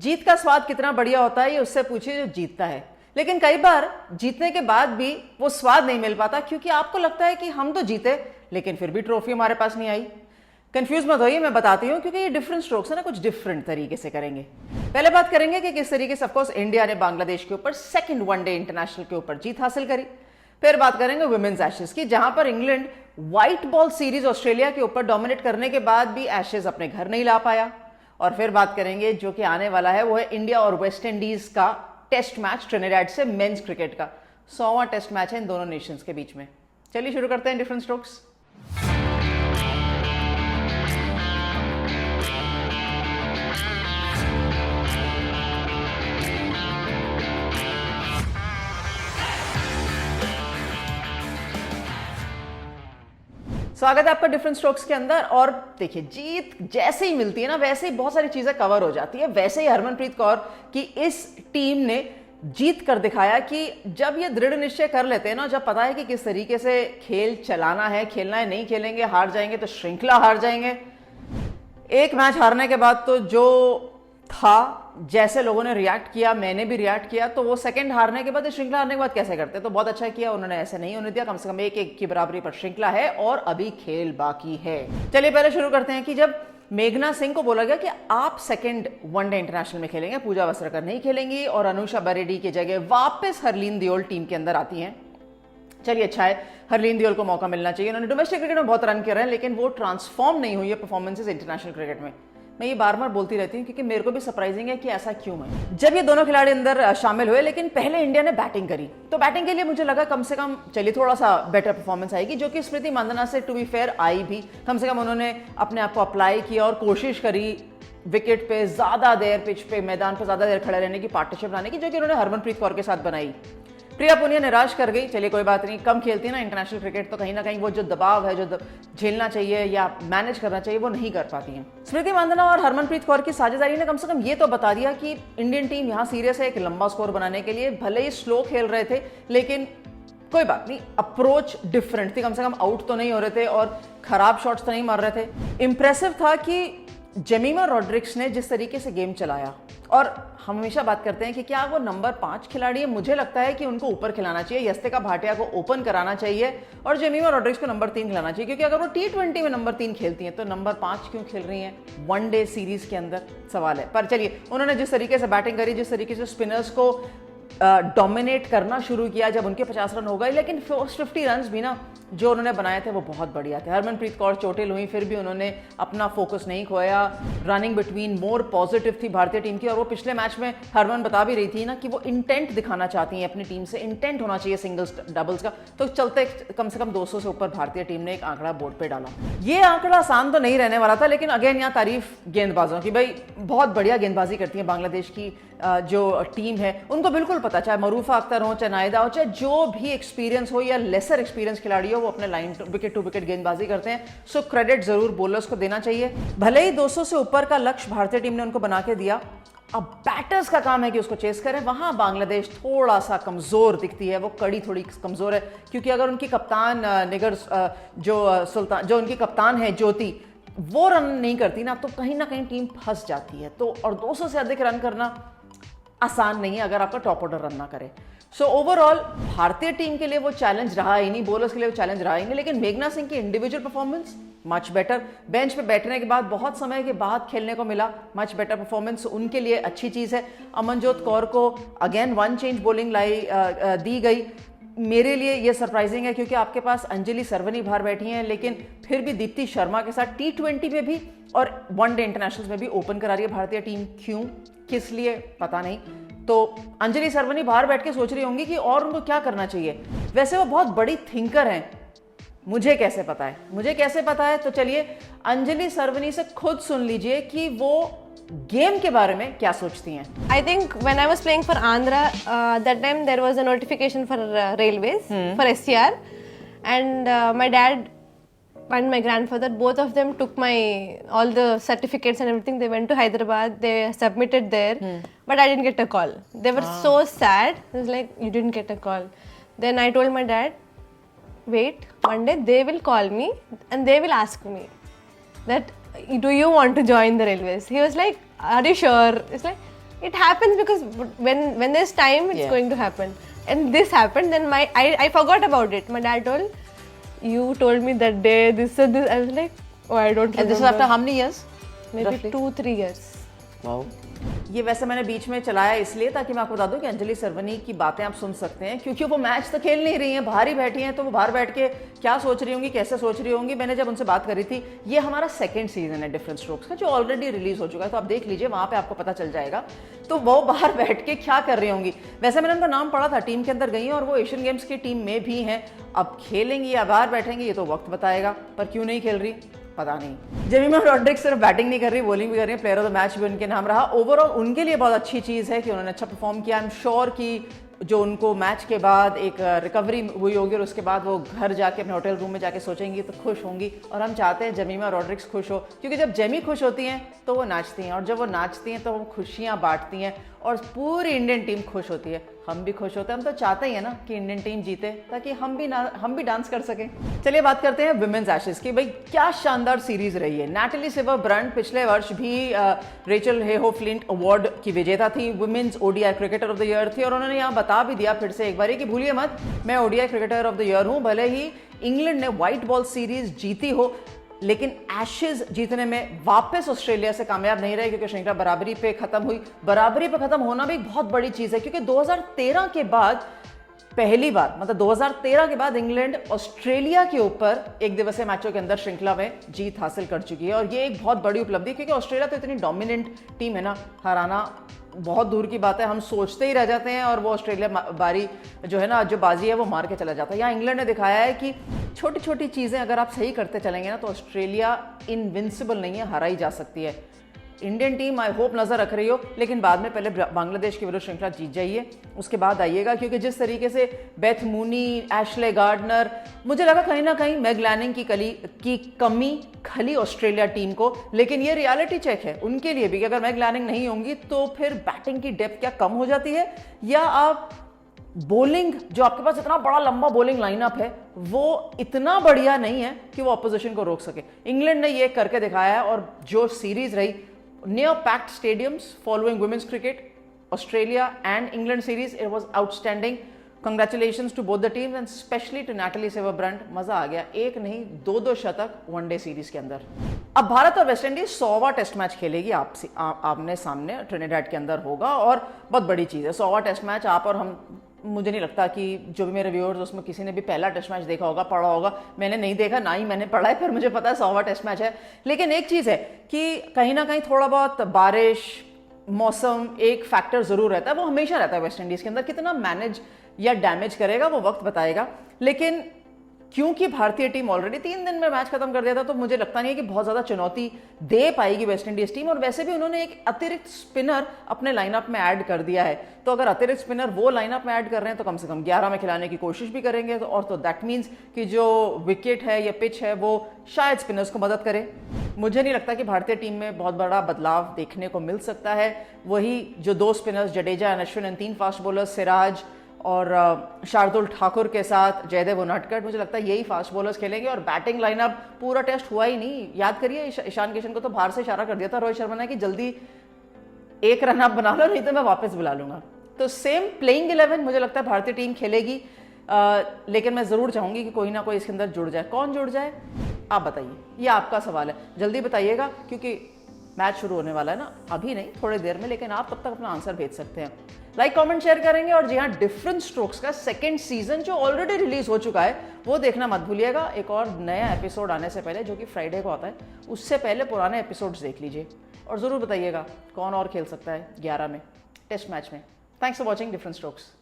जीत का स्वाद कितना बढ़िया होता है ये उससे पूछिए जो जीतता है। लेकिन कई बार जीतने के बाद भी वो स्वाद नहीं मिल पाता क्योंकि आपको लगता है कि हम तो जीते लेकिन फिर भी ट्रॉफी हमारे पास नहीं आई। कंफ्यूज मत होइए, मैं बताती हूँ क्योंकि ये डिफरेंट स्ट्रोक्स है ना, कुछ डिफरेंट तरीके से करेंगे। पहले बात करेंगे कि किस तरीके से ऑफकोर्स इंडिया ने बांग्लादेश के ऊपर सेकंड वनडे इंटरनेशनल के ऊपर जीत हासिल करी। फिर बात करेंगे वुमेन्स एशेज की, जहां पर England white ball series Australia के ऊपर डोमिनेट करने के बाद भी एशेज अपने घर नहीं ला पाया। और फिर बात करेंगे जो कि आने वाला है वो है इंडिया और वेस्ट इंडीज का टेस्ट मैच ट्रिनिडाड से मेंस क्रिकेट का 100वां टेस्ट मैच है इन दोनों नेशंस के बीच में। चलिए शुरू करते हैं डिफरेंट स्ट्रोक्स। स्वागत है आपका डिफरेंट स्ट्रोक्स के अंदर। और देखिए, जीत जैसे ही मिलती है ना वैसे ही बहुत सारी चीजें कवर हो जाती है। वैसे ही हरमनप्रीत कौर की इस टीम ने जीत कर दिखाया कि जब ये दृढ़ निश्चय कर लेते हैं ना, जब पता है कि किस तरीके से खेल चलाना है, खेलना है, नहीं खेलेंगे, हार जाएंगे तो श्रृंखला हार जाएंगे। एक मैच हारने के बाद तो जो था, जैसे लोगों ने रिएक्ट किया, मैंने भी रिएक्ट किया, तो वो सेकंड हारने के बाद, श्रृंखला हारने के बाद कैसे करते, तो बहुत अच्छा किया उन्होंने, ऐसे नहीं होने दिया। कम से कम 1-1 की बराबरी पर श्रृंखला है और अभी खेल बाकी है। चलिए पहले शुरू करते हैं कि जब मेघना सिंह को बोला गया कि आप सेकंड वनडे इंटरनेशनल में खेलेंगे, पूजा वस्त्रकर नहीं खेलेंगी और अनुषा बरेडी की जगह वापस हरलीन दियोल टीम के अंदर आती हैं। चलिए अच्छा है, हरलीन दियोल को मौका मिलना चाहिए। उन्होंने डोमेस्टिक क्रिकेट में बहुत रन कर रहे हैं लेकिन वो ट्रांसफॉर्म नहीं हुई है परफॉर्मेंसेस इंटरनेशनल क्रिकेट में। मैं ये बार बार बोलती रहती हूँ क्योंकि मेरे को भी सरप्राइजिंग है कि ऐसा क्यों है। जब ये दोनों खिलाड़ी अंदर शामिल हुए लेकिन पहले इंडिया ने बैटिंग करी, तो बैटिंग के लिए मुझे लगा कम से कम चलिए थोड़ा सा बेटर परफॉर्मेंस आएगी, जो कि स्मृति मांधाना से टू बी फेयर आई भी। कम से कम उन्होंने अपने आप को अप्लाई किया और कोशिश करी विकेट पे ज्यादा देर, पिच पे, मैदान पर ज्यादा देर खड़े रहने की, पार्टनरशिप बनाने की, जो कि उन्होंने हरमनप्रीत कौर के साथ बनाई। प्रिया पुनिया निराश कर गई। चलिए कोई बात नहीं, कम खेलती है ना इंटरनेशनल क्रिकेट, तो कहीं ना कहीं वो जो दबाव है, जो झेलना चाहिए या मैनेज करना चाहिए, वो नहीं कर पाती हैं। स्मृति मांधाना और हरमनप्रीत कौर की साझेदारी ने कम से कम ये तो बता दिया कि इंडियन टीम यहाँ सीरियस है एक लंबा स्कोर बनाने के लिए। भले ही स्लो खेल रहे थे लेकिन कोई बात नहीं, अप्रोच डिफरेंट थी। कम से कम आउट तो नहीं हो रहे थे और खराब शॉट्स तो नहीं मार रहे थे। इंप्रेसिव था कि जेमिमा रॉड्रिक्स ने जिस तरीके से गेम चलाया, और हम हमेशा बात करते हैं कि क्या वो नंबर 5 खिलाड़ी है, मुझे लगता है कि उनको ऊपर खिलाना चाहिए, यस्तिका भाटिया को ओपन कराना चाहिए और जेमिमा रॉड्रिक्स को नंबर 3 खिलाना चाहिए। क्योंकि अगर वो T20 में नंबर 3 खेलती हैं तो नंबर 5 क्यों खेल रही हैं वनडे सीरीज के अंदर, सवाल है। पर चलिए, उन्होंने जिस तरीके से बैटिंग करी, जिस तरीके से स्पिनर्स को डोमिनेट करना शुरू किया, जब उनके 50 रन हो गए, लेकिन फर्स्ट 50 रन भी ना जो उन्होंने बनाए थे वो बहुत बढ़िया थे। हरमनप्रीत कौर चोटिल हुई फिर भी उन्होंने अपना फोकस नहीं खोया। रनिंग बिटवीन मोर पॉजिटिव थी भारतीय टीम की। और वो पिछले मैच में हरमन बता भी रही थी ना कि वो इंटेंट दिखाना चाहती हैं अपनी टीम से, इंटेंट होना चाहिए सिंगल्स डबल्स का। तो चलते कम से कम 200 से ऊपर भारतीय टीम ने एक आंकड़ा बोर्ड पे डाला। ये आंकड़ा आसान तो नहीं रहने वाला था, लेकिन अगेन यहाँ तारीफ गेंदबाजों की, भाई बहुत बढ़िया गेंदबाजी करती है बांग्लादेश की जो टीम है। उनको बिल्कुल पता, चाहे मरूफा अख्तर हो, चाहे नायदा हो, चाहे जो भी एक्सपीरियंस हो या लेसर एक्सपीरियंस खिलाड़ी हो, वो अपने लाइन विकेट टू विकेट गेंदबाजी करते हैं। सो क्रेडिट जरूर बॉलर्स को देना चाहिए। भले ही 200 से ऊपर का लक्ष्य भारतीय टीम ने उनको बना के दिया, अब बैटर्स का काम है कि उसको चेस करें। वहां बांग्लादेश थोड़ा सा कमजोर दिखती है, वो कड़ी थोड़ी कमजोर है क्योंकि अगर उनकी कप्तान निगर जो उनकी कप्तान है ज्योति, वो रन नहीं करती ना कहीं टीम फंस जाती है। तो और 200 से अधिक रन करना आसान नहीं है अगर आपका टॉप ऑर्डर रन ना करे। सो ओवरऑल भारतीय टीम के लिए वो चैलेंज रहा ही नहीं, बॉलर्स के लिए वो चैलेंज रहा ही नहीं। लेकिन मेघना सिंह की individual performance much better, bench पे बैठने के बाद बहुत समय के बाद खेलने को मिला, मच बेटर परफॉर्मेंस, उनके लिए अच्छी चीज है। अमनजोत कौर को अगेन वन चेंज बॉलिंग दी गई। मेरे लिए ये सरप्राइजिंग है क्योंकि आपके पास अंजलि सरवनी बाहर बैठी हैं, लेकिन फिर भी दीप्ति शर्मा के साथ T20 में भी और वनडे इंटरनेशनल्स में भी ओपन करा रही है भारतीय टीम। क्यों, किस लिए, पता नहीं। तो अंजलि सरवनी बाहर बैठ के सोच रही होंगी कि और उनको क्या करना चाहिए। वैसे वो बहुत बड़ी थिंकर हैं, मुझे कैसे पता है। तो चलिए अंजलि सरवनी से खुद सुन लीजिए कि वो गेम के बारे में क्या सोचती हैं। I think when I was playing for Andhra, that time there was a notification for railways, for SCR, and my dad and my grandfather, both of them took all the certificates and everything. They went to Hyderabad, they submitted there, but I didn't get a call. They were so sad. It was like, you didn't get a call. Then I told my dad, wait, one day they will call me and they will ask me that, do you want to join the railways? He was like, are you sure? It's like, It happens because when there's time, it's Yeah. going to happen. And this happened, then I forgot about it. My dad told, you told me that day, this and this. I was like, oh, I don't remember. And this is after how many years? Maybe roughly? 2-3 years. Wow. ये वैसे मैंने बीच में चलाया इसलिए ताकि मैं आपको बता दूं कि अंजलि सरवनी की बातें आप सुन सकते हैं, क्योंकि वो मैच तो खेल नहीं रही हैं, बाहर ही बैठी हैं, तो वो बाहर बैठ के क्या सोच रही होंगी, कैसे सोच रही होंगी। मैंने जब उनसे बात करी थी, ये हमारा सेकंड सीजन है डिफरेंट स्ट्रोक्स का, जो ऑलरेडी रिलीज हो चुका है, तो आप देख लीजिए, वहां पे आपको पता चल जाएगा। तो वो बाहर बैठ के क्या कर रही होंगी। वैसे मैंने उनका नाम पढ़ा था, टीम के अंदर गई हैं और वो एशियन गेम्स की टीम में भी हैं। अब खेलेंगी या बाहर बैठेंगी ये तो वक्त बताएगा, पर क्यों नहीं खेल रही पता नहीं। जेमिमा रॉड्रिक्स सिर्फ बैटिंग नहीं कर रही, बॉलिंग भी कर रही है, प्लेयर ऑफ द मैच भी उनके नाम रहा। ओवरऑल उनके लिए बहुत अच्छी चीज़ है कि उन्होंने अच्छा परफॉर्म किया। आई एम श्योर कि जो उनको मैच के बाद एक रिकवरी हुई होगी और उसके बाद वो घर जाके अपने होटल रूम में जाके सोचेंगी तो खुश होंगी। और हम चाहते हैं जेमिमा रॉड्रिक्स खुश हो, क्योंकि जब जेमी खुश होती हैं तो वो नाचती हैं, और जब वो नाचती हैं तो वो खुशियाँ बांटती हैं और पूरी इंडियन टीम खुश होती है। हम भी खुश होते हैं, हम तो चाहते ही है ना कि इंडियन टीम जीते, ताकि हम भी डांस कर सकें। चलिए बात करते हैं विमेंस एशेज की। भाई क्या शानदार सीरीज रही है। नैटली सेवर-ब्रंट पिछले वर्ष भी रेचल हेहो फ्लिंट अवार्ड की विजेता थी, women's ODI cricketer of the year थी, और उन्होंने यहाँ बता भी दिया फिर से एक बार कि भूलिए मत, मैं ODI cricketer of the year हूँ। भले ही इंग्लैंड ने व्हाइट बॉल सीरीज जीती हो, लेकिन एशेज जीतने में वापस ऑस्ट्रेलिया से कामयाब नहीं रहे, क्योंकि श्रृंखला बराबरी पे खत्म हुई। बराबरी पे खत्म होना भी एक बहुत बड़ी चीज है, क्योंकि 2013 के बाद पहली बार, मतलब 2013 के बाद इंग्लैंड ऑस्ट्रेलिया के ऊपर एक दिवसीय मैचों के अंदर श्रृंखला में जीत हासिल कर चुकी है, और ये एक बहुत बड़ी उपलब्धि, क्योंकि ऑस्ट्रेलिया तो इतनी डोमिनेंट टीम है ना, हराना बहुत दूर की बात है। हम सोचते ही रह जाते हैं और वो ऑस्ट्रेलिया बारी जो है ना, जो बाजी है वो मार के चला जाता है। यहाँ इंग्लैंड ने दिखाया है कि छोटी छोटी चीज़ें अगर आप सही करते चलेंगे ना, तो ऑस्ट्रेलिया इनविंसिबल नहीं है, हराई जा सकती है। इंडियन टीम आई होप नजर रख रही हो, लेकिन बाद में पहले बांग्लादेश के विरुद्ध श्रृंखला जीत जाइए, उसके बाद आइएगा, क्योंकि जिस तरीके से बेथ मूनी, एशले गार्डनर, मुझे लगा कहीं ना कहीं मैग लैनिंग की कमी खली ऑस्ट्रेलिया टीम को। लेकिन ये रियलिटी चेक है उनके लिए भी कि अगर मैग लैनिंग नहीं होंगी तो फिर बैटिंग की डेप्थ क्या कम हो जाती है, या आप बॉलिंग, जो आपके पास इतना बड़ा लंबा बॉलिंग लाइनअप है, वो इतना बढ़िया नहीं है कि वो ऑपोजिशन को रोक सके। इंग्लैंड ने ये करके दिखाया है, और जो सीरीज रही, near packed stadiums following women's cricket, Australia and England series, it was outstanding. Congratulations to both the teams and especially to Natalie Sever-Brunt. मजा आ गया, एक नहीं दो शतक वनडे सीरीज के अंदर। अब भारत और वेस्ट इंडीज 100वां टेस्ट मैच खेलेगी, आपने सामने ट्रिनिडाड के अंदर होगा, और बहुत बड़ी चीज है 100वां टेस्ट मैच। आप और हम, मुझे नहीं लगता कि जो भी मेरे व्यूअर्स उसमें किसी ने भी पहला टेस्ट मैच देखा होगा, पढ़ा होगा। मैंने नहीं देखा, ना ही मैंने पढ़ा है, पर मुझे पता है 100वां टेस्ट मैच है। लेकिन एक चीज़ है कि कहीं ना कहीं थोड़ा बहुत बारिश, मौसम एक फैक्टर जरूर रहता है, वो हमेशा रहता है वेस्ट इंडीज़ के अंदर। कितना मैनेज या डैमेज करेगा वो वक्त बताएगा। लेकिन क्योंकि भारतीय टीम ऑलरेडी 3 दिन में मैच खत्म कर दिया था, तो मुझे लगता नहीं है कि बहुत ज़्यादा चुनौती दे पाएगी वेस्ट इंडीज़ टीम। और वैसे भी उन्होंने एक अतिरिक्त स्पिनर अपने लाइनअप में ऐड कर दिया है, तो अगर अतिरिक्त स्पिनर वो लाइनअप में ऐड कर रहे हैं तो कम से कम 11 में खिलाने की कोशिश भी करेंगे। तो दैट मीन्स कि जो विकेट है या पिच है वो शायद स्पिनर्स को मदद करे। मुझे नहीं लगता कि भारतीय टीम में बहुत बड़ा बदलाव देखने को मिल सकता है। वही जो 2 spinners Jadeja and Ashwin, 3 fast bowlers Siraj और शार्दुल ठाकुर के साथ जयदेव उनाडकट, मुझे लगता है यही फास्ट बॉलर्स खेलेंगे। और बैटिंग लाइनअप पूरा टेस्ट हुआ ही नहीं, याद करिए ईशान किशन को तो बाहर से इशारा कर दिया था रोहित शर्मा ने कि जल्दी 1 रन आप बना लो, नहीं तो मैं वापस बुला लूंगा। तो सेम प्लेइंग 11 मुझे लगता है भारतीय टीम खेलेगी, लेकिन मैं जरूर चाहूंगी कि कोई ना कोई इसके अंदर जुड़ जाए। कौन जुड़ जाए आप बताइए, ये आपका सवाल है, जल्दी बताइएगा, क्योंकि मैच शुरू होने वाला है ना, अभी नहीं थोड़ी देर में, लेकिन आप तब तक अपना आंसर भेज सकते हैं। लाइक कमेंट शेयर करेंगे, और जी हाँ, डिफरेंट स्ट्रोक्स का सेकंड सीजन जो ऑलरेडी रिलीज हो चुका है वो देखना मत भूलिएगा। एक और नया एपिसोड आने से पहले, जो कि फ्राइडे को आता है, उससे पहले पुराने एपिसोड्स देख लीजिए, और जरूर बताइएगा कौन और खेल सकता है 11 में टेस्ट मैच में। Thanks for watching different strokes.